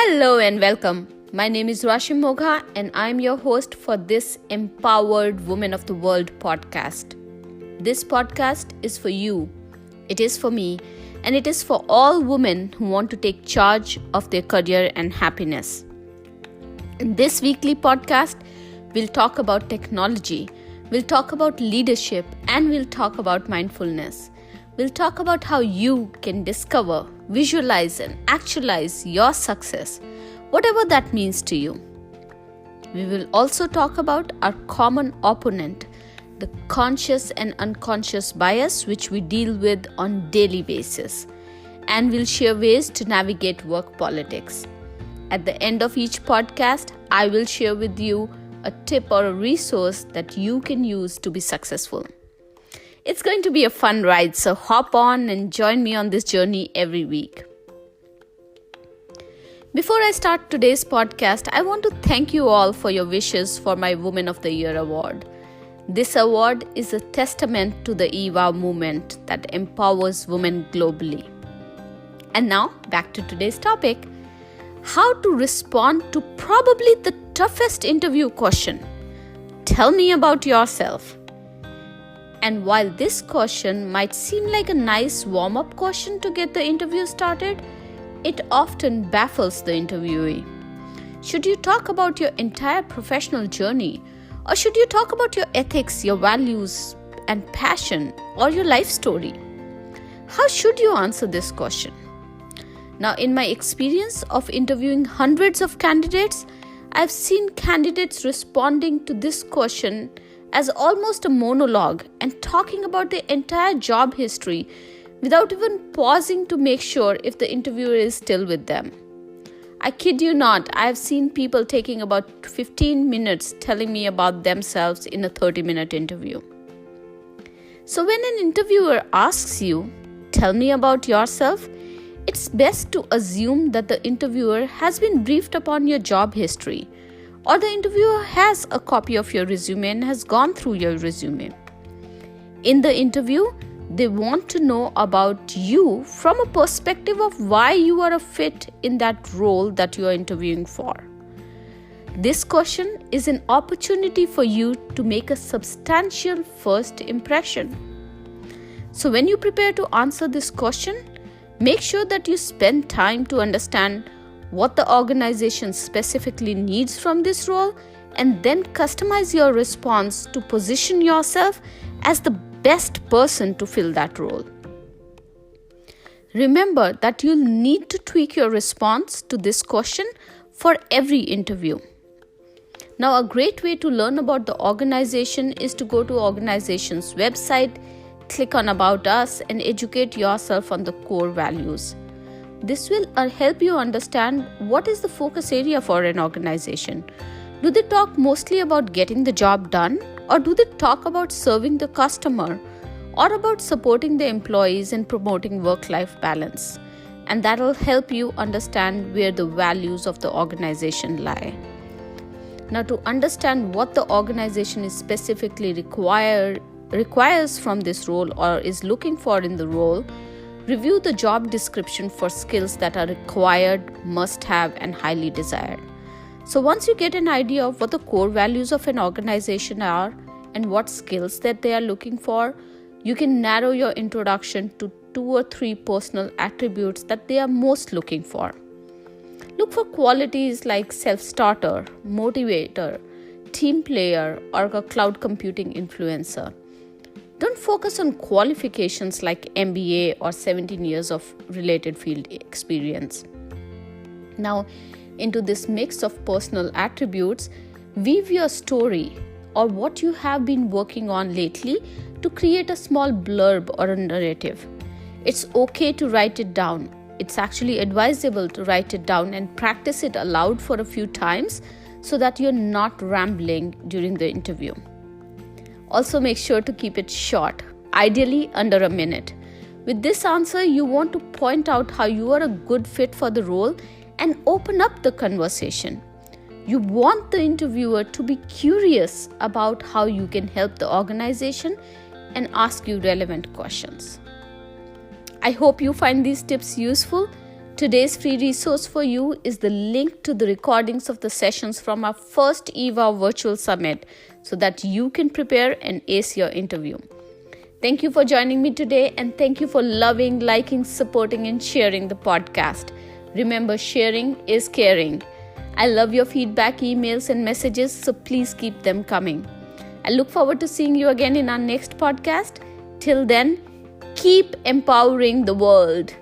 Hello and welcome. My name is Rashim Mogha and I am your host for this Empowered Women of the World podcast. This podcast is for you, it is for me, and it is for all women who want to take charge of their career and happiness. In this weekly podcast, we'll talk about technology, we'll talk about leadership, and we'll talk about mindfulness. We'll talk about how you can discover, visualize, and actualize your success, whatever that means to you. We will also talk about our common opponent, the conscious and unconscious bias which we deal with on daily basis, and we'll share ways to navigate work politics. At the end of each podcast, I will share with you a tip or a resource that you can use to be successful. It's going to be a fun ride, so hop on and join me on this journey every week. Before I start today's podcast, I want to thank you all for your wishes for my Women of the Year award. This award is a testament to the eWOW movement that empowers women globally. And now, back to today's topic. How to respond to probably the toughest interview question. Tell me about yourself. And while this question might seem like a nice warm-up question to get the interview started, it often baffles the interviewee. Should you talk about your entire professional journey, or should you talk about your ethics, your values and passion, or your life story? How should you answer this question? Now, in my experience of interviewing hundreds of candidates, I've seen candidates responding to this question as almost a monologue and talking about their entire job history without even pausing to make sure if the interviewer is still with them. I kid you not, I have seen people taking about 15 minutes telling me about themselves in a 30-minute interview. So when an interviewer asks you, tell me about yourself, it's best to assume that the interviewer has been briefed upon your job history, or the interviewer has a copy of your resume and has gone through your resume. In the interview, they want to know about you from a perspective of why you are a fit in that role that you are interviewing for. This question is an opportunity for you to make a substantial first impression. So when you prepare to answer this question, make sure that you spend time to understand what the organization specifically needs from this role, and then customize your response to position yourself as the best person to fill that role. Remember that you'll need to tweak your response to this question for every interview. Now, a great way to learn about the organization is to go to organization's website, click on About Us, and educate yourself on the core values. This will help you understand what is the focus area for an organization. Do they talk mostly about getting the job done, or do they talk about serving the customer, or about supporting the employees and promoting work-life balance? And that will help you understand where the values of the organization lie. Now, to understand what the organization is specifically requires from this role or is looking for in the role, review the job description for skills that are required, must-have, and highly desired. So once you get an idea of what the core values of an organization are and what skills that they are looking for, you can narrow your introduction to 2 or 3 personal attributes that they are most looking for. Look for qualities like self-starter, motivator, team player, or a cloud computing influencer. Don't focus on qualifications like MBA or 17 years of related field experience. Now, into this mix of personal attributes, weave your story or what you have been working on lately to create a small blurb or a narrative. It's okay to write it down. It's actually advisable to write it down and practice it aloud for a few times so that you're not rambling during the interview. Also, make sure to keep it short, ideally under a minute. With this answer, you want to point out how you are a good fit for the role and open up the conversation. You want the interviewer to be curious about how you can help the organization and ask you relevant questions. I hope you find these tips useful. Today's free resource for you is the link to the recordings of the sessions from our first eWOW virtual summit so that you can prepare and ace your interview. Thank you for joining me today, and thank you for loving, liking, supporting, and sharing the podcast. Remember, sharing is caring. I love your feedback, emails, and messages, so please keep them coming. I look forward to seeing you again in our next podcast. Till then, keep empowering the world.